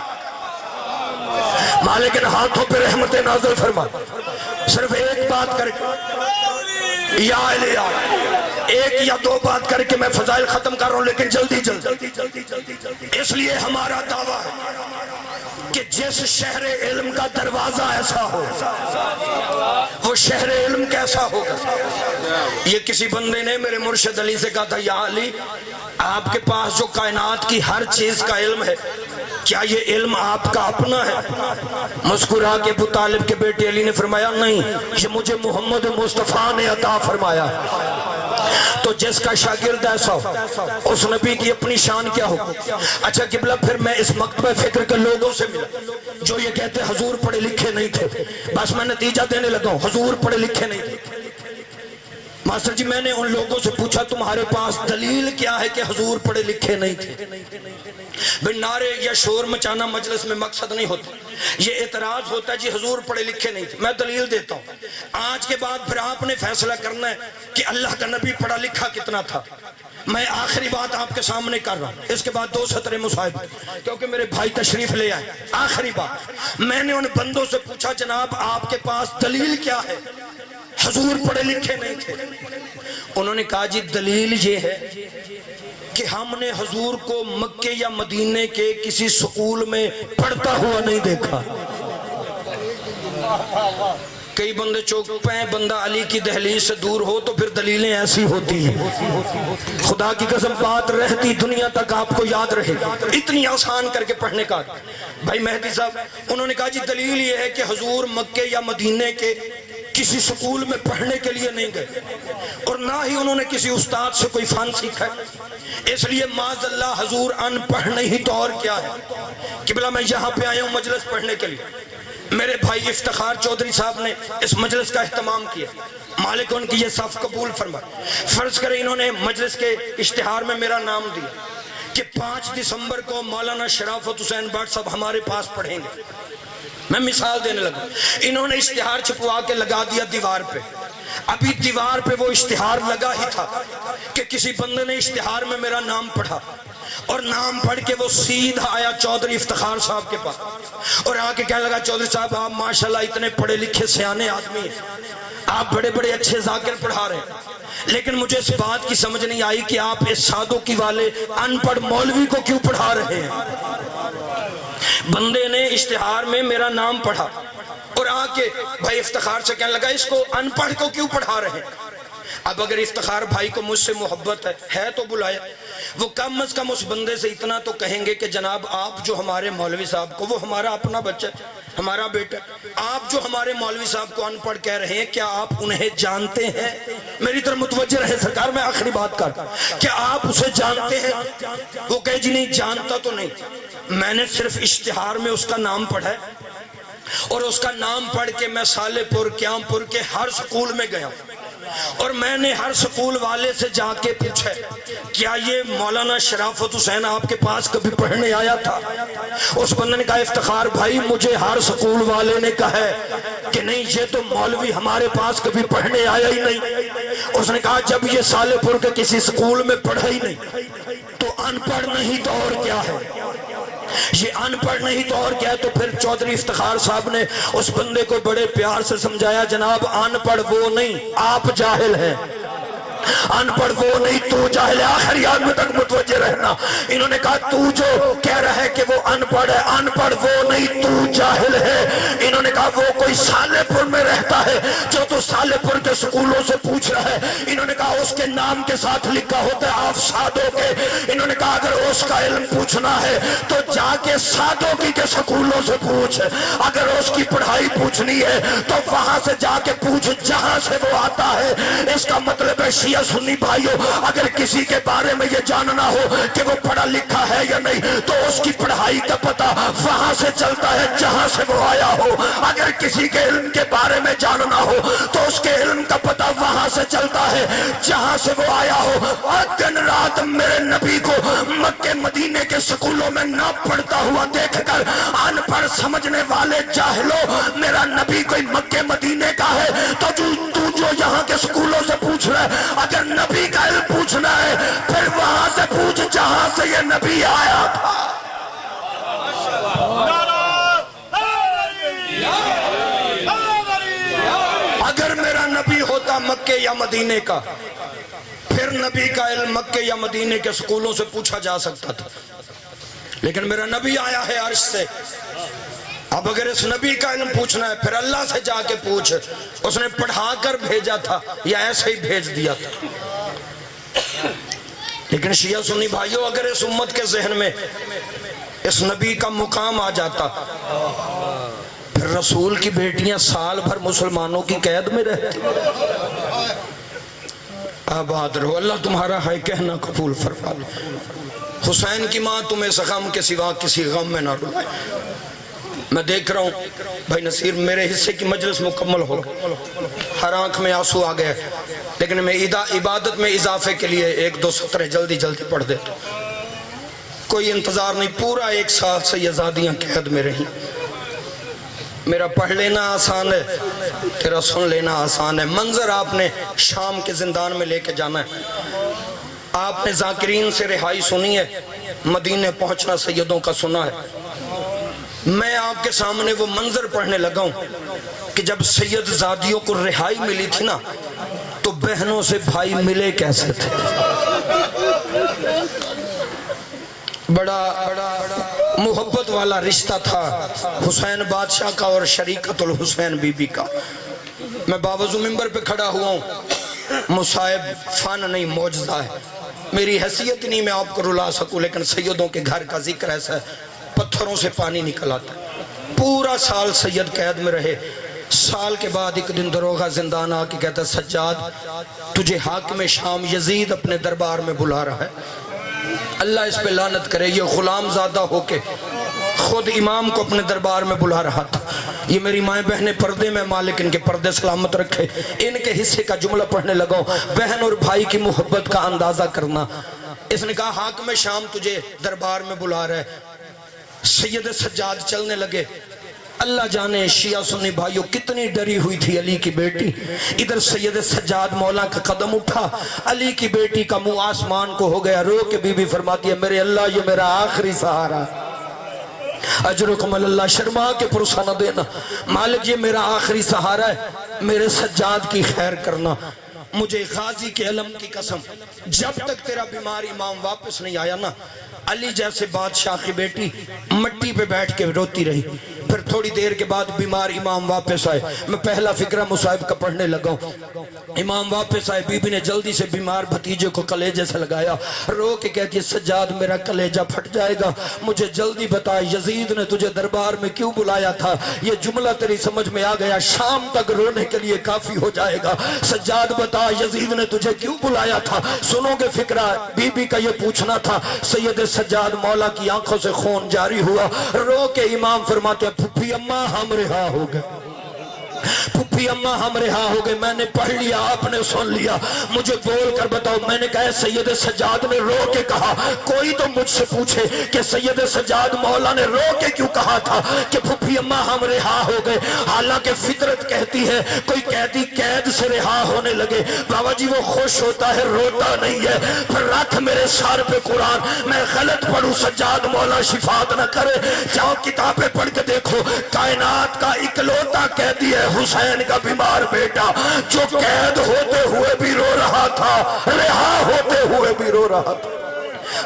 مالک ان ہاتھوں پہ رحمت نازل فرما صرف ایک بات کر کے یا علی ایک یا دو بات کر کے میں فضائل ختم کر رہا ہوں لیکن جلدی جلدی اس لیے ہمارا دعویٰ ہے کہ جس شہر علم کا دروازہ ایسا ہو وہ شہر علم کیسا ہوگا یہ کسی بندے نے میرے مرشد علی سے کہا تھا یا علی آپ کے پاس جو کائنات کی ہر چیز کا علم ہے کیا یہ علم آپ کا اپنا ہے مسکرا کے ابو طالب کے بیٹے علی نے فرمایا نہیں یہ مجھے محمد مصطفیٰ نے عطا فرمایا تو جس کا شاگرد ایسا ہو اس نبی کی اپنی شان کیا ہو اچھا قبلہ پھر میں اس مکتبہ فکر کے لوگوں سے ملا جو یہ کہتے حضور پڑھے لکھے نہیں تھے بس میں نتیجہ دینے لگا ہوں حضور پڑھے لکھے نہیں تھے ماسٹر جی میں نے ان لوگوں سے پوچھا تمہارے پاس دلیل کیا ہے کہ حضور پڑھے لکھے نہیں تھے بھئی نعرے یا شور مچانا مجلس میں مقصد نہیں ہوتا یہ اعتراض ہوتا ہے جی حضور پڑھے لکھے نہیں تھے میں دلیل دیتا ہوں آج کے بعد پھر آپ نے فیصلہ کرنا ہے کہ اللہ کا نبی پڑھا لکھا کتنا تھا میں آخری بات آپ کے سامنے کر رہا ہوں اس کے بعد 2 سطریں مصاحبہ کیونکہ میرے بھائی تشریف لے آئے آخری بات میں نے ان بندوں سے پوچھا جناب آپ کے پاس دلیل کیا ہے حضور پڑھے لکھے نہیں تھے انہوں نے کہا جی دلیل یہ ہے کہ ہم نے حضور کو مکے یا مدینے کے کسی سکول میں پڑھتا ہوا نہیں دیکھا کئی بندے چوک پہ ہیں، بندہ علی کی دہلیز سے دور ہو تو پھر دلیلیں ایسی ہوتی ہیں، خدا کی قسم بات رہتی دنیا تک آپ کو یاد رہے، اتنی آسان کر کے پڑھنے کا۔ بھائی مہدی صاحب انہوں نے کہا جی دلیل یہ ہے کہ حضور مکے یا مدینے کے کسی سکول میں پڑھنے کے لیے نہیں گئے، اور نہ ہی انہوں نے کسی استاد سے کوئی فن سیکھا ہے، اس لیے معاذ اللہ حضور ان پڑھ نہیں تو اور کیا ہے۔ قبلہ میں یہاں پہ آیا ہوں مجلس پڑھنے کے لیے، میرے بھائی افتخار چودھری صاحب نے اس مجلس کا اہتمام کیا، مالک ان کی یہ صف قبول فرمائے۔ فرض کریں انہوں نے مجلس کے اشتہار میں میرا نام دیا کہ 5 دسمبر کو مولانا شرافت حسین بٹ صاحب ہمارے پاس پڑھیں گے، میں مثال دینے لگا، انہوں نے اشتہار چھپوا کے لگا دیا دیوار پہ، ابھی دیوار پہ وہ اشتہار لگا ہی تھا کہ کسی بندے نے اشتہار میں میرا نام پڑھا، اور نام پڑھ کے وہ سیدھا آیا چودھری افتخار صاحب کے پاس، اور آ کے کہنے لگا چودھری صاحب آپ ماشاءاللہ اتنے پڑھے لکھے سیانے آدمی ہیں، آپ بڑے بڑے اچھے ذاکر پڑھا رہے ہیں، لیکن مجھے اس بات کی سمجھ نہیں آئی کہ آپ اس سادوکی والے ان پڑھ مولوی کو کیوں پڑھا رہے ہیں۔ بندے نے اشتہار میں میرا نام پڑھا اور آ کے بھائی افتخار سے کہنے لگا اس کو ان پڑھ کو کیوں پڑھا رہے ہیں۔ اب اگر افتخار بھائی کو مجھ سے محبت ہے تو بلایا، وہ کم از کم اس بندے سے اتنا تو کہیں گے کہ جناب آپ جو ہمارے مولوی صاحب کو، وہ ہمارا اپنا بچہ ہے، ہمارا بیٹا، آپ جو ہمارے مولوی صاحب کو ان پڑھ کہہ رہے ہیں کیا آپ انہیں جانتے ہیں؟ میری طرف متوجہ رہے سرکار، میں آخری بات کر، کیا آپ اسے جانتے ہیں؟ وہ کہے جی نہیں جانتا تو نہیں، میں نے صرف اشتہار میں اس کا نام پڑھا ہے، اور اس کا نام پڑھ کے میں سالے پور قیام پور کے ہر سکول میں گیا، اور میں نے ہر سکول والے سے جا کے پوچھا کیا یہ مولانا شرافت حسین آپ کے پاس کبھی پڑھنے آیا تھا؟ اس بندے نے کہا افتخار بھائی مجھے ہر سکول والے نے کہا ہے کہ نہیں یہ تو مولوی ہمارے پاس کبھی پڑھنے آیا ہی نہیں۔ اس نے کہا جب یہ سالے پور کے کسی سکول میں پڑھا ہی نہیں تو ان پڑھ نہیں تو اور کیا ہے؟ یہ ان پڑھ نہیں تو اور کیا ہے؟ تو پھر چودھری افتخار صاحب نے اس بندے کو بڑے پیار سے سمجھایا جناب ان پڑھ وہ نہیں آپ جاہل ہیں، ان پڑھ وہ نہیں تو جاہل ہے۔ آخر یاد میں تک متوجہ رہنا، انہوں نے کہا تو جو کہہ رہا ہے کہ وہ ان پڑھ ہے، ان پڑھ وہ نہیں تو جاہل ہے۔ انہوں نے کہا وہ کوئی سالے پور میں رہتا ہے جو تو سالے پور کے سکولوں سے پوچھ رہا ہے، انہوں نے کہا اس کے نام کے ساتھ لکھا ہوتا ہے آپ سادوں کے، انہوں نے کہا اگر اس کا علم پوچھنا ہے تو جا کے سادوکی کے سکولوں سے پوچھ، اگر اس کی پڑھائی پوچھنی ہے تو وہاں سے جا کے پوچھ جہاں سے وہ آتا ہے۔ اس کا مطلب ہے شیعہ سنی بھائیوں اگر کسی کے بارے میں یہ جاننا ہو کہ وہ پڑھا لکھا ہے یا نہیں تو اس کی پڑھائی کا پتہ وہاں سے چلتا ہے جہاں سے وہ آیا ہو، اگر کسی کے علم کے بارے میں جاننا ہو تو اس کے علم کا پتہ وہاں سے چلتا ہے جہاں سے وہ آیا ہو۔ اور دن رات میرے نبی کو مکے مدینے کے سکولوں میں نہ پڑھتا ہوا دیکھ کر ان پڑھ سمجھنے والے جاہلوں، میرا نبی کوئی مکے مدینے کا ہے تو تو جو یہاں کے سکولوں سے پوچھ رہا ہے، اگر نبی کا علم پوچھنا ہے پھر وہاں سے پوچھ جہاں سے یہ نبی آیا تھا۔ اگر میرا نبی ہوتا مکے یا مدینے کا پھر نبی کا علم مکے یا مدینے کے سکولوں سے پوچھا جا سکتا تھا، لیکن میرا نبی آیا ہے عرش سے۔ اب اگر اس نبی کا علم پوچھنا ہے پھر اللہ سے جا کے پوچھ، اس نے پڑھا کر بھیجا تھا یا ایسے ہی بھیج دیا تھا۔ لیکن شیعہ سنی بھائیوں اگر اس امت کے ذہن میں اس نبی کا مقام آ جاتا پھر رسول کی بیٹیاں سال بھر مسلمانوں کی قید میں رہتی۔ آباد رہو، اللہ تمہارا ہے کہنا قبول فرما لو۔ حسین کی ماں تمہیں اس غم کے سوا کسی غم میں نہ رلائے۔ میں دیکھ رہا ہوں بھائی نصیر میرے حصے کی مجلس مکمل ہو گئی، ہر آنکھ میں آنسو آ گئے، لیکن میں عبادت میں اضافے کے لیے 1-2 سطریں جلدی جلدی پڑھ دیتا ہوں۔ کوئی انتظار نہیں، پورا 1 سال سے یہ زادیاں قید میں رہیں۔ میرا پڑھ لینا آسان ہے، تیرا سن لینا آسان ہے۔ منظر آپ نے شام کے زندان میں لے کے جانا ہے۔ آپ نے ذاکرین سے رہائی سنی ہے، مدینے پہنچنا سیدوں کا سنا ہے۔ میں آپ کے سامنے وہ منظر پڑھنے لگا ہوں کہ جب سید زادیوں کو رہائی ملی تھی نا تو بہنوں سے بھائی ملے کیسے تھے۔ بڑا محبت والا رشتہ تھا حسین بادشاہ کا اور شریکت الحسین بی بی کا۔ میں باوضو منبر پہ کھڑا ہوا ہوں، مصائب فن نہیں معجزہ ہے، میری حیثیت نہیں میں آپ کو رلا سکوں، لیکن سیدوں کے گھر کا ذکر ایسا ہے پتھروں سے پانی نکل آتا ہے۔ پورا سال سید قید میں رہے، سال کے بعد ایک دن دروغہ زندان آ کے کہتا ہے سجاد تجھے حاکم شام یزید اپنے دربار میں بلا رہا ہے۔ اللہ اس پہ لعنت کرے، یہ غلام زادہ ہو کے خود امام کو اپنے دربار میں بلا رہا تھا۔ یہ میری مائیں بہنیں پردے میں، مالک ان کے پردے سلامت رکھے، ان کے حصے کا جملہ پڑھنے لگا ہوں، بہن اور بھائی کی محبت کا اندازہ کرنا۔ اس نے کہا حاکم شام تجھے دربار میں بلا رہا ہے۔ سید سجاد چلنے لگے، اللہ جانے شیعہ سنی بھائیوں کتنی ڈری ہوئی تھی علی کی بیٹی۔ ادھر سید سجاد مولا کا قدم اٹھا، علی کی بیٹی کا منہ آسمان کو ہو گیا، رو کے بی بی فرماتی ہے میرے اللہ یہ میرا آخری سہارا، اجرکم اللہ، شرما کے پرسہ نہ دینا، مالک یہ میرا آخری سہارا ہے، میرے سجاد کی خیر کرنا۔ مجھے غازی کے علم کی قسم جب تک تیرا بیمار امام واپس نہیں آیا نا، علی جیسے بادشاہ کی بیٹی مٹی پہ بیٹھ کے روتی رہی۔ پھر تھوڑی دیر کے بعد بیمار امام واپس آئے، میں پہلا فقرہ مصائب کا پڑھنے لگا ہوں۔ امام واپس آئے، بی بی نے جلدی سے بیمار بھتیجے کو کلیجے سے لگایا، رو کے کہتی ہے سجاد میرا کلیجہ پھٹ جائے گا، مجھے جلدی بتا یزید نے تجھے دربار میں کیوں بلایا تھا؟ یہ جملہ تیری سمجھ میں آ گیا، شام تک رونے کے لیے کافی ہو جائے گا، سجاد بتا یزید نے تجھے کیوں بلایا تھا؟ سنو گے فقرہ، بی بی کا یہ پوچھنا تھا۔ سید سجاد مولا کی آنکھوں سے خون جاری ہوا، رو کے امام فرماتے ہیں پھپھی اماں ہم رہا ہو گئے، پھپھی اماں ہم رہا ہو گئے، میں نے پڑھ لیا آپ نے سن لیا، مجھے بول کر بتاؤ۔ میں نے کہا سید سجاد نے رو کے کہا، کوئی تو مجھ سے پوچھے کہ سید سجاد مولا نے رو کے کیوں کہا تھا کہ پھپھی اماں ہم رہا ہو گئے؟ حالانکہ فطرت کہتی ہے کوئی قیدی قید سے رہا ہونے لگے بابا جی وہ خوش ہوتا ہے روتا نہیں ہے۔ پھر رکھ میرے سار پہ قرآن، میں غلط پڑھوں سجاد مولا شفاعت نہ کرے، جاؤ کتابیں پڑھ کے دیکھو، کائنات کا اکلوتا قیدی ہے حسین کا بیمار بیٹا، جو قید ہوتے ہوئے بھی رو رہا تھا، رہا ہوتے ہوئے بھی رو رہا تھا۔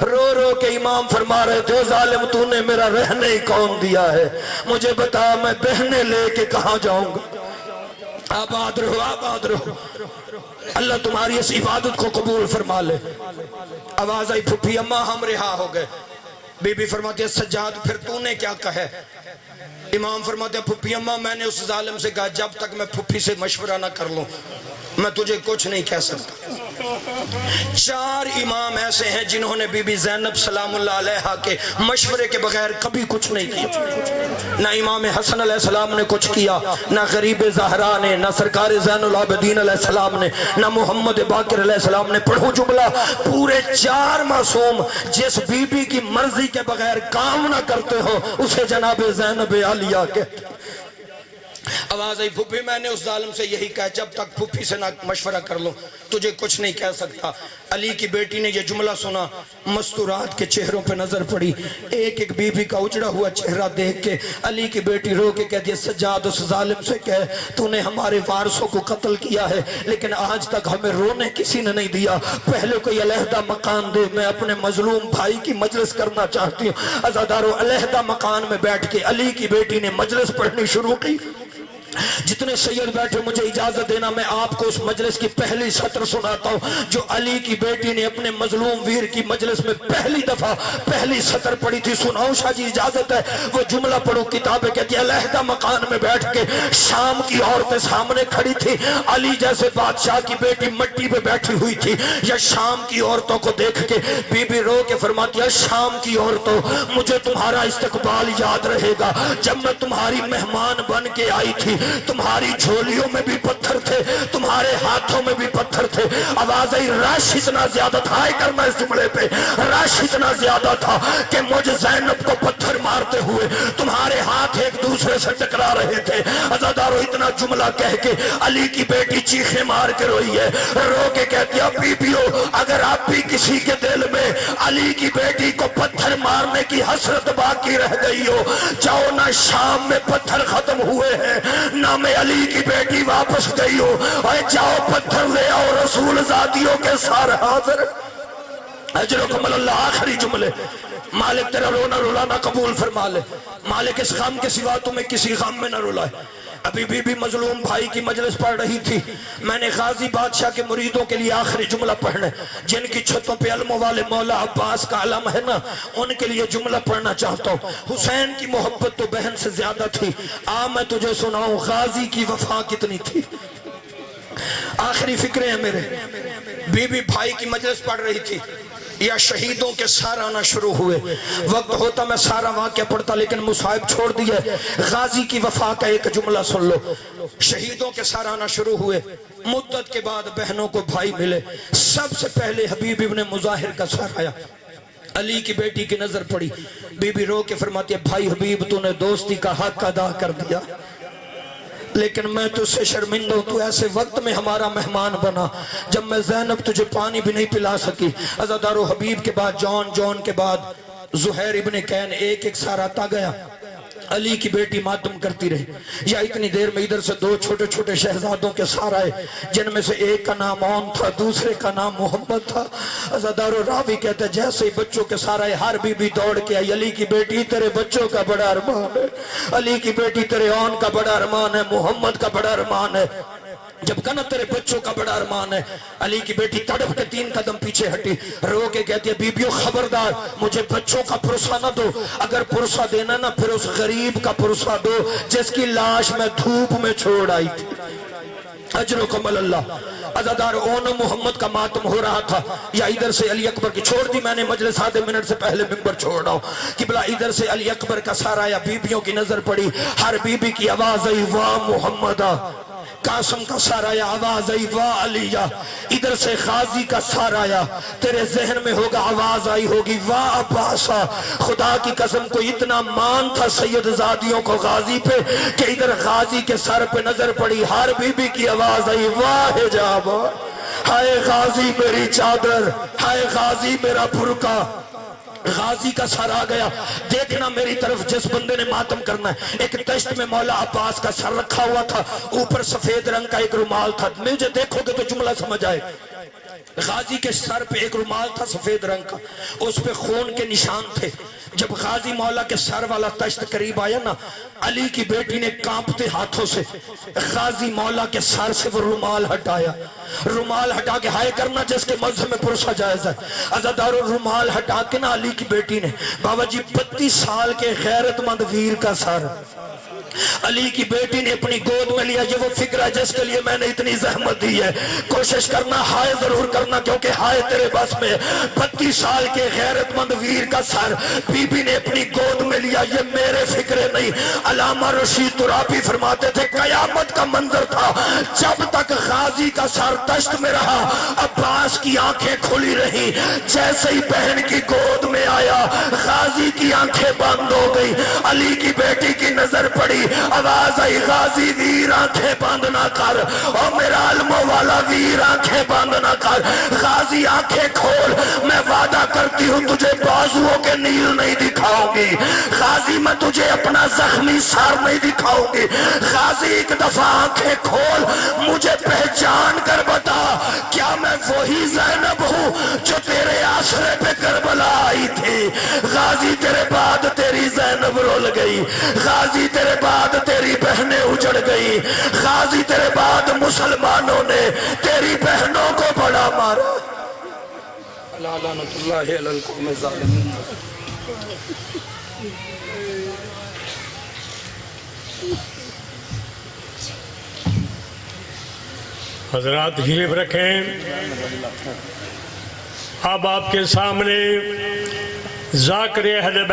رو رو کے امام فرما رہے تھے ظالم تو نے میرا رہنے ہی کون دیا ہے، مجھے بتا میں بہنے لے کے کہاں جاؤں گا؟ آباد رہو آباد رہو، اللہ تمہاری اس عبادت کو قبول فرما لے۔ آواز آئی پھپھی اماں ہم رہا ہو گئے، بی بی فرماتی ہے سجاد پھر تو نے کیا کہے؟ امام فرماتے ہیں پھپھی اماں میں نے اس ظالم سے کہا جب تک میں پھپھی سے مشورہ نہ کر لوں میں تجھے کچھ نہیں کہہ سکتا۔ 4 امام ایسے ہیں جنہوں نے بی بی زینب سلام اللہ علیہا کے مشورے کے بغیر کبھی کچھ نہیں کیا، نہ امام حسن علیہ السلام نے کچھ کیا، نہ غریب زہرا نے، نہ سرکار زین العابدین علیہ السلام نے، نہ محمد باقر علیہ السلام نے۔ پڑھو جملہ، پورے 4 معصوم جس بی بی کی مرضی کے بغیر کام نہ کرتے ہو اسے جناب زینب عالیہ کہتے ہیں۔ آواز آئی پھپھی میں نے اس ظالم سے یہی کہا جب تک پھپھی سے نہ مشورہ کر لوں تجھے کچھ نہیں کہہ سکتا۔ علی کی بیٹی نے یہ جملہ سنا، مستورات کے چہروں پہ نظر پڑی، ایک ایک بی بی کا اجڑا ہوا چہرہ دیکھ کے علی کی بیٹی رو کے کہتی ہے سجاد اس ظالم سے کہے تو نے ہمارے وارثوں کو قتل کیا ہے لیکن آج تک ہمیں رونے کسی نے نہیں دیا، پہلے کوئی علیحدہ مکان دے، میں اپنے مظلوم بھائی کی مجلس کرنا چاہتی ہوں۔ عزادارو علیحدہ مکان میں بیٹھ کے علی کی بیٹی نے مجلس پڑھنی شروع کی۔ جتنے سید بیٹھے مجھے اجازت دینا میں آپ کو اس مجلس کی پہلی سطر سناتا ہوں جو علی کی بیٹی نے اپنے مظلوم ویر کی مجلس میں پہلی دفعہ پہلی سطر پڑھی تھی۔ سناؤں شاہ جی اجازت ہے؟ وہ جملہ پڑھو، کتابیں کہتی ہے علیحدہ مکان میں بیٹھ کے شام کی عورتیں سامنے کھڑی تھی، علی جیسے بادشاہ کی بیٹی مٹی پہ بیٹھی ہوئی تھی، یا شام کی عورتوں کو دیکھ کے بی بی رو کے فرماتی ہے شام کی عورتوں مجھے تمہارا استقبال یاد رہے گا، جب میں تمہاری مہمان بن کے آئی تھی تمہاری جھولیوں میں بھی پتھر تھے، تمہارے ہاتھوں میں بھی پتھر تھے۔ آواز آئی رش اتنا زیادہ تھا، کرنا اس جملے پہ، رش اتنا زیادہ تھا کہ مجھ زینب کو پتھر مارتے ہوئے تمہارے ہاتھ ایک دوسرے سے ٹکرا رہے تھے۔ عزادارو اتنا جملہ کہہ کے علی کی بیٹی چیخیں مار کے روئی ہے، رو کے کہتی ہے بیبیو اگر آپ بھی کسی کے دل میں علی کی بیٹی کو پتھر مارنے کی حسرت باقی رہ گئی ہو، جاؤ نہ شام میں پتھر ختم ہوئے ہیں نہ میں علی کی بیٹی واپس گئی ہو، اور جاؤ پتھر لے آؤ رسول ذاتیوں کے سار حاضر۔ اجرکم اللہ۔ آخری جملے مالک تیرا رونا رلانا قبول فرما لے، مالک اس غم کے سوا تمہیں کسی غم میں نہ رلائے۔ ابھی بی بی مظلوم بھائی کی مجلس پڑھ رہی تھی، میں نے غازی بادشاہ کے مریدوں کے لیے آخری جملہ پڑھنے، جن کی چھتوں پہ علموں والے مولا عباس کا علم ہے نا، ان کے لیے جملہ پڑھنا چاہتا ہوں۔ حسین کی محبت تو بہن سے زیادہ تھی، میں تجھے سناؤں غازی کی وفا کتنی تھی۔ آخری فکرے ہیں میرے، بی بی بھائی کی مجلس پڑھ رہی تھی، یا شہیدوں کے سار آنا شروع ہوئے، وقت ہوتا میں سارا واقعہ پڑھتا لیکن مصائب چھوڑ دیا۔ غازی کی وفا کا ایک جملہ سن لو۔ شہیدوں کے سار آنا شروع ہوئے، مدت کے بعد بہنوں کو بھائی ملے، سب سے پہلے حبیب ابن مظاہر کا سار آیا، علی کی بیٹی کی نظر پڑی، بی بی رو کے فرماتی ہے بھائی حبیب تو نے دوستی کا حق ادا کر دیا، لیکن میں تجھ سے شرمندہ ہوں، تو ایسے وقت میں ہمارا مہمان بنا جب میں زینب تجھے پانی بھی نہیں پلا سکی۔ عزادار و حبیب کے بعد جون کے بعد زہیر ابن کین، ایک ایک سار آتا گیا، علی کی بیٹی ماتم کرتی رہی، یا اتنی دیر میں ادھر سے دو چھوٹے چھوٹے شہزادوں کے سار آئے، جن میں سے ایک کا نام عون تھا، دوسرے کا نام محمد تھا۔ عزادار و راوی کہتے ہیں جیسے ہی بچوں کے سار آئے، ہر بی بی دوڑ کے آئی، علی کی بیٹی تیرے بچوں کا بڑا ارمان ہے، علی کی بیٹی تیرے عون کا بڑا ارمان ہے، محمد کا بڑا ارمان ہے۔ جب کہنا تیرے بچوں کا بڑا ارمان ہے، علی کی بیٹی تڑپ کے 3 قدم پیچھے ہٹی، رو کے کہتی ہے بیبیوں خبردار مجھے بچوں کا پرسہ نہ دو، اگر پرسہ دینا نا پھر اس غریب کا پرسہ دو جس کی لاش میں دھوپ میں چھوڑ آئی تھی۔ اجرکم اللہ۔ عزادار اون محمد کا ماتم ہو رہا تھا، یا ادھر سے علی اکبر کی چھوڑ دی میں نے مجلس آدھے منٹ سے پہلے ممبر چھوڑ رہا ہوں، قبلہ ادھر سے علی اکبر کا سار آیا، بیبیوں کی نظر پڑی، ہر بیبی کی آواز آئی واہ محمدہ، قاسم کا سار آیا، آواز آئی واہ علیہ، ادھر سے غازی کا سار آیا، تیرے ذہن میں ہوگا آواز آئی ہوگی واہ عباسہ۔ خدا کی قسم کو اتنا مان تھا سید زادیوں کو غازی پہ کہ ادھر غازی کے سر پہ نظر پڑی، ہر بی بی کی آواز آئی واہ حجاب، ہائے غازی میری چادر، ہائے غازی میرا برقع۔ غازی کا سر آ گیا، دیکھنا میری طرف جس بندے نے ماتم کرنا ہے، ایک دشت میں مولا عباس کا سر رکھا ہوا تھا، اوپر سفید رنگ کا ایک رومال تھا، مجھے دیکھو گے تو جملہ سمجھ آئے۔ غازی کے سر پہ ایک رومال تھا سفید رنگ کا، اس پہ خون کے نشان تھے۔ جب غازی مولا کے سر والا تشت قریب آیا نا، علی کی بیٹی نے کانپتے ہاتھوں سے غازی مولا کے سر سے وہ رومال ہٹایا، رومال ہٹا کے ہائے کرنا جس کے مذہب میں پرسہ جائز ہے۔ عزادار رومال ہٹا کے نا علی کی بیٹی نے بابا جی 32 سال کے غیرت مند ویر کا سر علی کی بیٹی نے اپنی گود میں لیا۔ یہ وہ فکر ہے جس کے لیے میں نے اتنی زحمت دی ہے، کوشش کرنا ہائے ضرور کرنا کیونکہ ہائے تیرے بس میں۔ 32 سال کے غیرت مند ویر کا سر بی بی نے اپنی گود میں لیا، یہ میرے فکرے نہیں۔ علامہ رشید ترابی فرماتے تھے قیامت کا منظر تھا جب تک غازی کا سر دشت میں رہا، عباس کی آنکھیں کھلی رہی، جیسے ہی بہن کی گود میں آیا غازی کی آنکھیں بند ہو گئی، علی کی بیٹی کی نظر پڑی، آواز آئی غازی ویر آنکھیں بند نہ کر، اور میرا علموں والا ویر آنکھیں بند نہ کر، غازی آنکھیں کھول، میں وعدہ کرتی ہوں تجھے بازوؤں کے نیل نہیں دکھاؤں گی، غازی میں تجھے اپنا زخمی سر نہیں دکھاؤں گی، غازی ایک دفعہ آنکھیں کھول، مجھے پہچان کر بتا کیا میں وہی زینب ہوں جو تیرے آسرے پہ کربلا آئی تھی؟ غازی تیرے بعد تیری زینب رول گئی، غازی تیرے بعد تیری بہنیں اجڑ گئی، غازی تیرے بعد مسلمانوں نے تیری بہنوں کو بڑا مارا۔ لعنت اللہ علی القوم الظالمین۔
حضرات تشریف رکھیں، اب آپ کے سامنے ذاکر اہل بیت